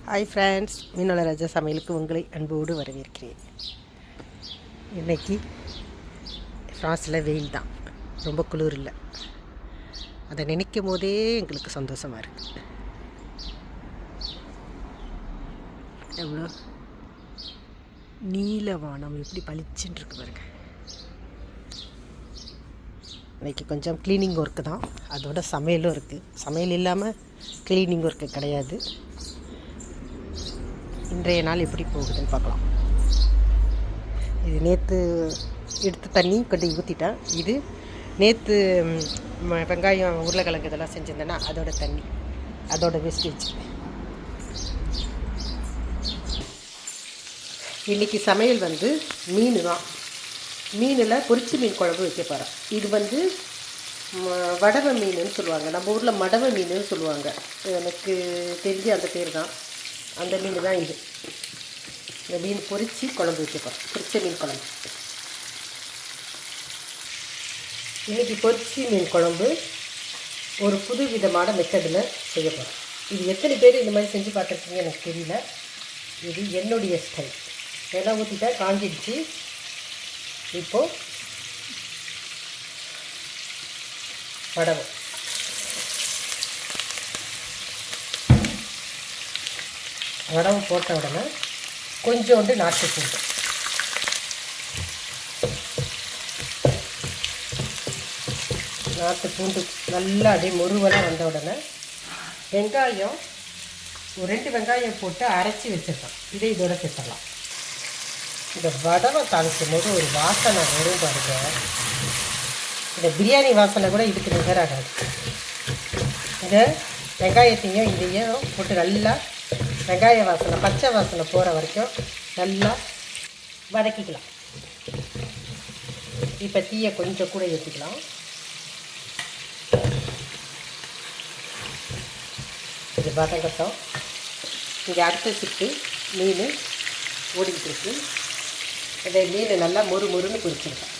Hi friends, மீனோட ராஜா சமையலுக்கு உங்களை அன்போடு வரவேற்கிறேன். இன்றைக்கி ஃப்ரான்ஸில் வெயில் தான், ரொம்ப குளிர் இல்லை. அதை நினைக்கும் போதே எங்களுக்கு சந்தோஷமாக இருக்குது. எவ்வளோ நீல வானம் எப்படி பளிச்சுன்னு இருக்கு பாருங்க. இன்றைக்கி கொஞ்சம் க்ளீனிங் ஒர்க்கு தான், அதோட சமையலும் இருக்குது. சமையல் இல்லாமல் க்ளீனிங் ஒர்க்கு கிடையாது. இன்றைய நாள் எப்படி போகுதுன்னு பார்க்கலாம். இது நேற்று எடுத்து தண்ணி கொண்டு ஊற்றிட்டேன். இது நேற்று வெங்காயம் உருளைக்கிழங்கு இதெல்லாம் செஞ்சுருந்தேன்னா அதோட தண்ணி, அதோட வேஸ்டேஜ். இன்றைக்கி சமையல் மீன் தான். மீனில் பொரிச்சு மீன் குழம்பு வைக்க போகிறேன். இது வடவை மீனுன்னு சொல்லுவாங்க, நம்ம ஊரில் மடவை மீனுன்னு சொல்லுவாங்க. எனக்கு தெரிஞ்ச அந்த பேர் தான், அந்த மீன் தான் இது. இந்த மீன் பொரித்து குழம்பு வைக்க போகிறோம், பொரிச்ச மீன் குழம்பு. இன்றைக்கி பொரிச்சி மீன் குழம்பு ஒரு புது விதமான மெத்தடில் செய்ய போகிறோம். இது எத்தனை பேர் இந்த மாதிரி செஞ்சு பார்த்துருக்கீங்க எனக்கு தெரியல. இது என்னுடைய ஸ்டைல். எல்லாம் ஊற்றிட்டா காஞ்சிடுச்சு. இப்போது வடவை வடவை போட்ட உடனே கொஞ்சோண்டு நாட்டு பூண்டு, நல்லா அப்படியே முருவலாக வந்த உடனே வெங்காயம் ஒரு 2 வெங்காயம் போட்டு அரைச்சி வச்சுருக்கோம். இதை இதோட சேர்த்துடலாம். இந்த வடவை தாளிக்கும் போது ஒரு வாசனை வரும் பாருங்க. இந்த பிரியாணி வாசனை கூட இதுக்கு நிகராகாது. இந்த வெங்காயத்தையும் இதையும் போட்டு நல்லா வெங்காய வாசனை, பச்சை வாசனை போகிற வரைக்கும் நல்லா வதக்கிக்கலாம். இப்போ தீயை கொஞ்சம் கூட ஏற்றிக்கலாம். இது வதங்கட்டும். இங்கே அடுத்த சுட்டு மீன் ஓடிக்கிட்டு இருக்கு. இந்த மீன் நல்லா மொறுன்னு பொரிச்சிருக்கேன்.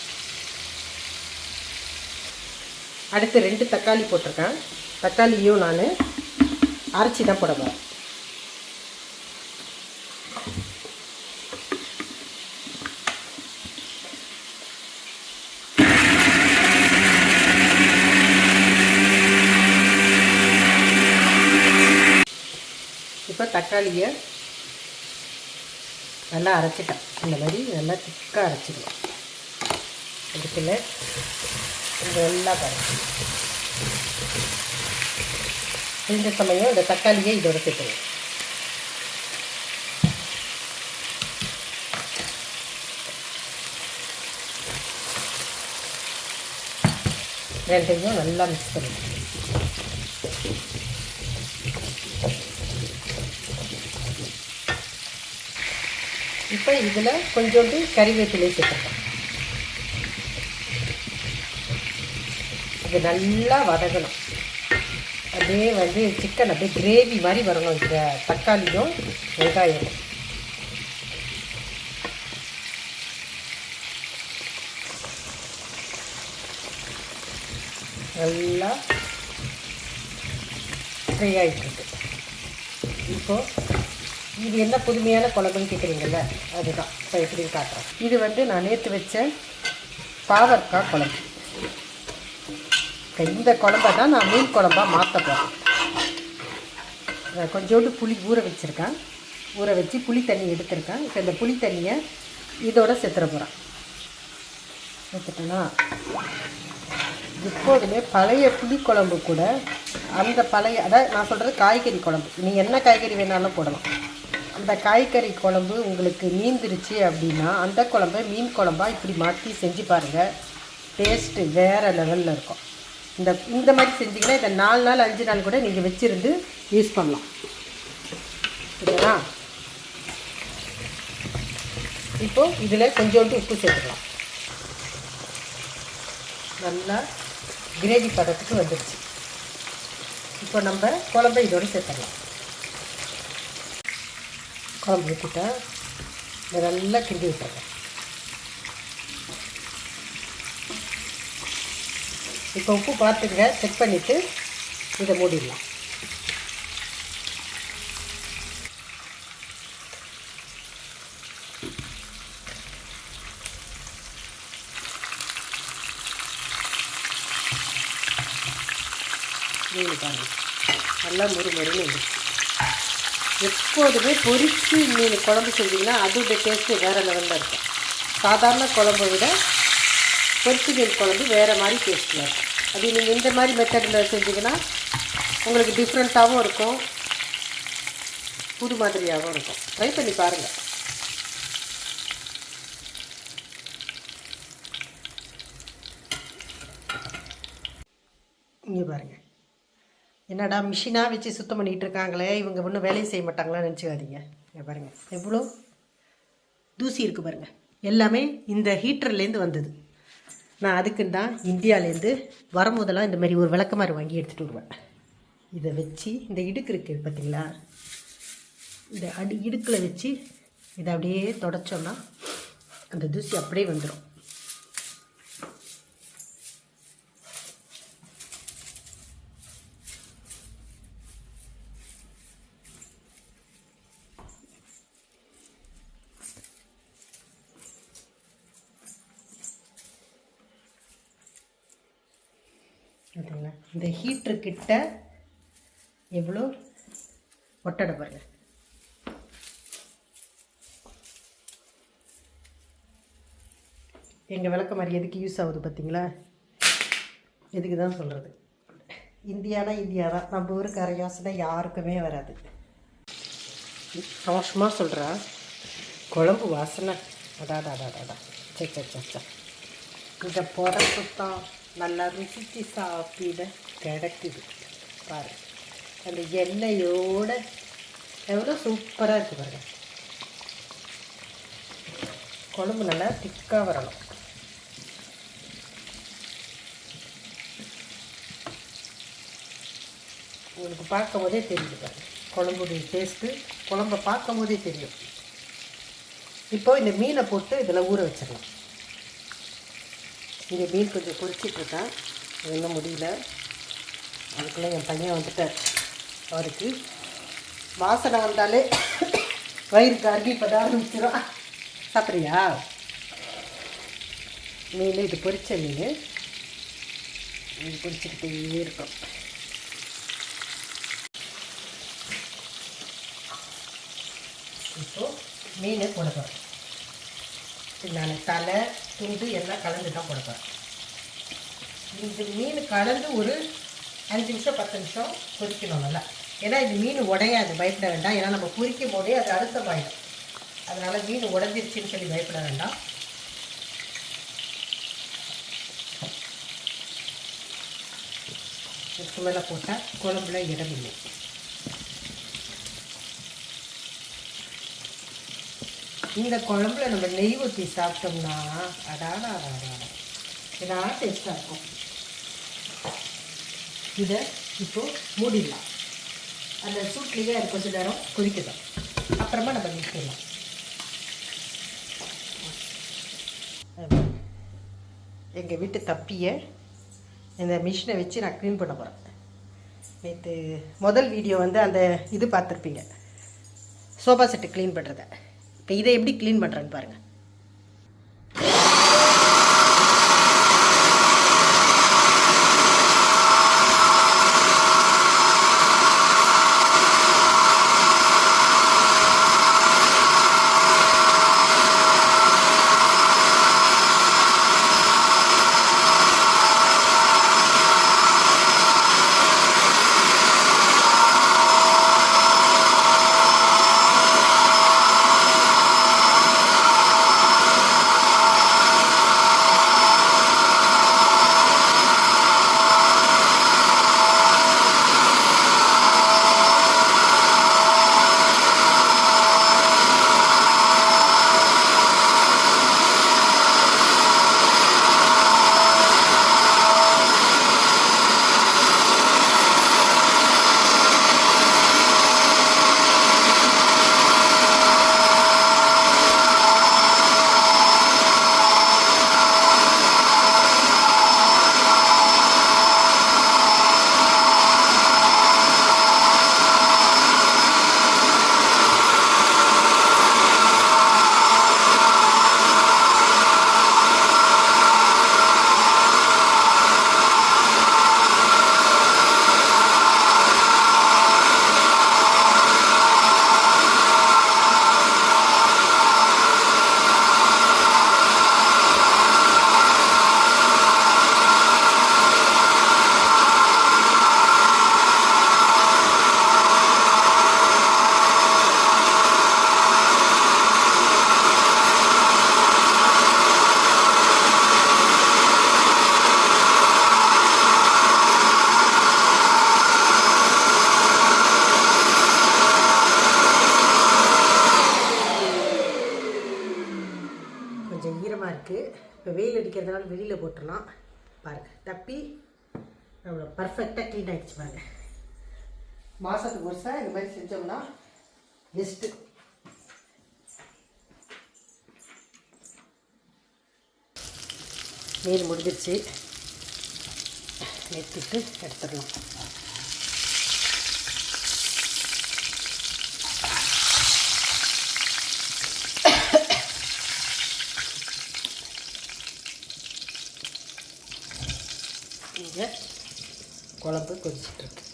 அடுத்து 2 தக்காளி போட்டிருக்கேன். தக்காளியும் நான் அரைச்சி தான் போட போகிறேன். இப்போ தக்காளியை நல்லா அரைச்சிட்டேன். இந்த மாதிரி நல்லா திக்காக அரைச்சிக்கலாம். இதுக்குள்ள இது எல்லாம் பாருங்க. இந்த சமயம் இந்த தக்காளியை இதோட சேர்த்துருவோம். ரெண்டையும் நல்லா மிக்ஸ் பண்ணுவோம். இப்போ இதில் கொஞ்சோண்டு கறிவேப்பிலை சேர்த்துக்கலாம். இது நல்லா வதங்கணும். அப்படியே சிக்கன் அப்படியே கிரேவி மாதிரி வரணும். இந்த தக்காளியும் வெங்காயமும் நல்லா ஃப்ரை ஆகிட்டுருக்கு. இப்போது இது என்ன புதுமையான குழம்புன்னு கேட்குறீங்கல்ல, அதுதான் இப்போ எப்படின்னு காட்டுறேன். இது நான் நேற்று வச்ச பாவற்காய் குழம்பு. இந்த குழம்பை தான் நான் மீன் குழம்பாக மாற்ற போகிறேன். கொஞ்சோண்டு புளி ஊற வச்சுருக்கேன். ஊற வச்சு புளி தண்ணி எடுத்துருக்கேன். இப்போ இந்த புளி தண்ணியை இதோட சேர்த்துற போகிறேன். சேர்த்துட்டேன்னா எப்போதுமே பழைய புளிக்குழம்பு கூட அந்த பழைய, அதாவது நான் சொல்கிறது காய்கறி குழம்பு, நீங்கள் என்ன காய்கறி வேணாலும் போடலாம். அந்த காய்கறி குழம்பு உங்களுக்கு மீந்துருச்சு அப்படின்னா அந்த குழம்பை மீன் குழம்பாக இப்படி மாற்றி செஞ்சு பாருங்கள். டேஸ்ட்டு வேறு லெவலில் இருக்கும். இந்த மாதிரி செஞ்சிங்கன்னா இதை 4 நாள் 5 நாள் கூட நீங்கள் வச்சுருந்து யூஸ் பண்ணலாம். சரிங்களா? இப்போது இதில் கொஞ்சோண்டு உப்பு சேர்த்துக்கலாம். நல்லா கிரேவி பதத்துக்கு வந்துடுச்சு. இப்போ நம்ம குழம்பை இதோடு சேர்த்துடலாம். குழம்பு ஊற்றிட்டா இதை நல்லா கிண்டி விட்டுறேன். இப்போ உப்பு பார்த்துங்க, செக் பண்ணிவிட்டு இதை மூடிடலாம். மீன் பாருங்கள் நல்லா முறுமுறுன்னு வந்துச்சு. எப்போதுமே பொரித்து மீன் குழம்பு செஞ்சிங்கன்னா அதோடைய டேஸ்ட்டு வேறு லெவலில் இருக்கும். சாதாரண குழம்பை விட பொரிச்சு மீன் குழம்பு வேறு மாதிரி டேஸ்ட்டில் இருக்கும். அது நீங்கள் இந்த மாதிரி மெத்தடில் செஞ்சிங்கன்னா உங்களுக்கு டிஃப்ரெண்ட்டாகவும் இருக்கும், புது மாதிரியாகவும் இருக்கும். ட்ரை பண்ணி பாருங்கள். இங்கே பாருங்கள், என்னடா மிஷினாக வச்சு சுத்தம் பண்ணிகிட்டு இருக்காங்களே, இவங்க ஒன்றும் வேலையை செய்ய மாட்டாங்களான்னு நினச்சிக்காதீங்க. இங்கே பாருங்கள் எவ்வளோ தூசி இருக்குது பாருங்கள். எல்லாமே இந்த ஹீட்டர்லேருந்து வந்தது. நான் அதுக்குன்னு தான் இந்தியாவிலேருந்து வரும்போதெல்லாம் இந்த மாதிரி ஒரு விளக்கமாறு வாங்கி எடுத்துகிட்டு வருவேன். இதை வச்சு இந்த இடுக்கு இருக்குது பார்த்திங்களா, இந்த இடுக்கில் வச்சு இதை அப்படியே தொடச்சோன்னா அந்த தூசி அப்படியே வந்துடும். பார்த்தீங்களா, இந்த ஹீட்டருக்கிட்ட எவ்வளோ ஒட்டடை பாருங்கள். எங்கள் விளக்க மாதிரி எதுக்கு யூஸ் ஆகுது பார்த்தீங்களா? எதுக்கு தான் சொல்கிறது, இந்தியானா இந்தியா தான். நம்ம ஊருக்கு அரை யோசனை யாருக்குமே வராது. அவசரமாக சொல்கிறா, குழம்பு வாசனை அடாடாடாடா சச்சா இதை புறப்பு தான் நல்லா ருசிச்சு சாப்பிட கிடக்குது பாரு. அந்த எண்ணெயோட எவ்வளோ சூப்பராக இருக்குது பாருங்க. குழம்பு நல்லா திக்காக வரணும். உங்களுக்கு பார்க்கும் போதே தெரியுது பாருங்க குழம்புடைய டேஸ்ட்டு. குழம்பை பார்க்கும் போதே தெரியும். இப்போது இந்த மீனை போட்டு இதில் ஊற வச்சிடலாம். இங்கே மீன் கொஞ்சம் பொரிச்சிட்ருக்கேன், இன்னும் முடியல. அதுக்குள்ளே என் பையன் வந்துட்டார். அவருக்கு வாசனை வந்தாலே வயிறு அருகி இப்போ தான் ஆரம்பிச்சிடும். சாப்பிட்றியா? மீன் இது பொரிச்ச மீன், இது பொரிச்சுக்கிட்டே இருக்கும். இப்போது மீனை போட போகிறேன். நான் தலை துண்டு எல்லாம் கலந்து தான் போட போகிறேன். இந்த மீன் கலந்து ஒரு 5 நிமிஷம் 10 நிமிஷம் பொரிக்கணும் நல்லா. ஏன்னா இது மீன் உடையாது, பயப்பட வேண்டாம். ஏன்னா நம்ம பொரிக்கும் போதே அது அழுத்தமாயிடும். அதனால் மீன் உடஞ்சிருச்சுன்னு சொல்லி பயப்பட வேண்டாம். இதுக்கு மேலே போட்டால் குழம்புல இடமில்லை. இந்த குழம்புல நம்ம நெய் ஊற்றி சாப்பிட்டோம்னா அடாடா இதான் டேஸ்ட்டாக இருக்கும். இதை இப்போது மூடிடலாம். அந்த சூட்லேயே அது கொஞ்சம் நேரம் கொதிக்கணும். அப்புறமா நம்ம மிக்சிடலாம். எங்கள் வீட்டு தப்பியை இந்த மிஷினை வச்சு நான் க்ளீன் பண்ண போகிறேன். நேற்று முதல் வீடியோ வந்து அந்த இது பார்த்துருப்பீங்க, சோஃபா செட்டு க்ளீன் பண்ணுறத. இப்போ இதை எப்படி க்ளீன் பண்ணுறேன்னு பாருங்கள். இருக்குது. இப்போ வெயில் அடிக்கிறதுனால வெளியில் போட்டுடலாம். பாருங்கள், தப்பி அவ்வளோ பர்ஃபெக்டாக க்ளீன் ஆகிடுச்சு பாருங்கள். மாதத்துக்கு ஒரு சார் இந்த மாதிரி செஞ்சோம்னா பெஸ்ட்டு. மீன் முடிஞ்சிருச்சு, எடுத்துட்டு எடுத்துடலாம். இங்கே குழம்பு கொதிச்சிட்ருக்கு.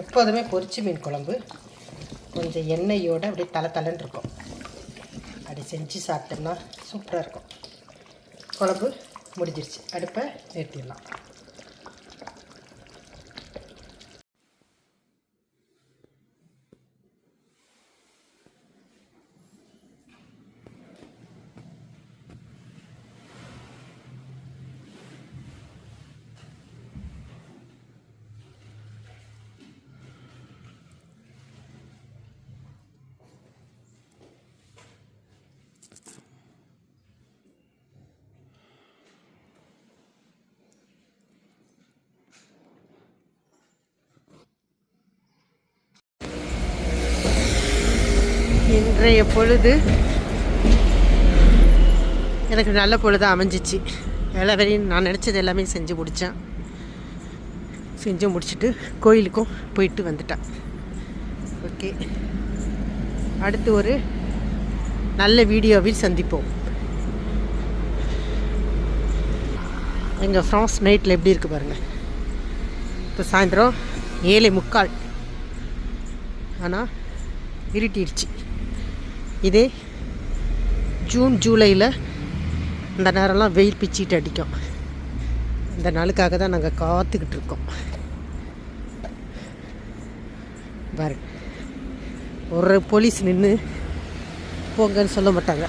எப்போதுமே பொரிச்சு மீன் குழம்பு கொஞ்சம் எண்ணெயோடு அப்படியே தலை இருக்கும். அப்படி செஞ்சு சாப்பிட்டோம்னா சூப்பராக இருக்கும். குழம்பு முடிஞ்சிருச்சு, அடுப்பை நிறுத்திடலாம். இன்றைய பொழுது எனக்கு நல்ல பொழுது அமைஞ்சிச்சு. எல்லா வேலையும் நான் நினச்சது எல்லாமே செஞ்சு முடித்தேன். செஞ்சு முடிச்சுட்டு கோயிலுக்கும் போயிட்டு வந்துட்டேன். ஓகே, அடுத்து ஒரு நல்ல வீடியோவில் சந்திப்போம். எங்கள் ஃப்ரான்ஸ் நைட்டில் எப்படி இருக்குது பாருங்கள். இப்போ சாயந்தரம் 7:45, ஆனால் இருட்டிடுச்சு. இதே ஜூன் ஜூலையில் அந்த நேரம்லாம் வெயில் பிச்சிட்டு அடிக்கும். இந்த நாளுக்காக தான் நாங்கள் காத்துக்கிட்டு இருக்கோம். பாருங்க, ஒரு போலீஸ் நின்று போங்கன்னு சொல்ல மாட்டாங்க.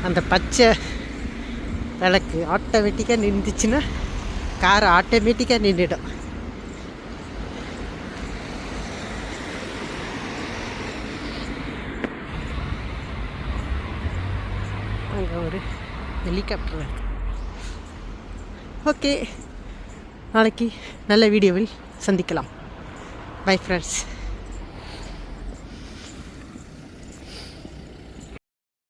அந்த பச்சை விளக்கு ஆட்டோமேட்டிக்காக நின்றுச்சுன்னா கார் ஆட்டோமேட்டிக்காக நின்றுடும். அங்கே ஒரு ஹெலிகாப்டர் இருக்குது. ஓகே, நாளைக்கு நல்ல வீடியோவில் சந்திக்கலாம். Bye friends.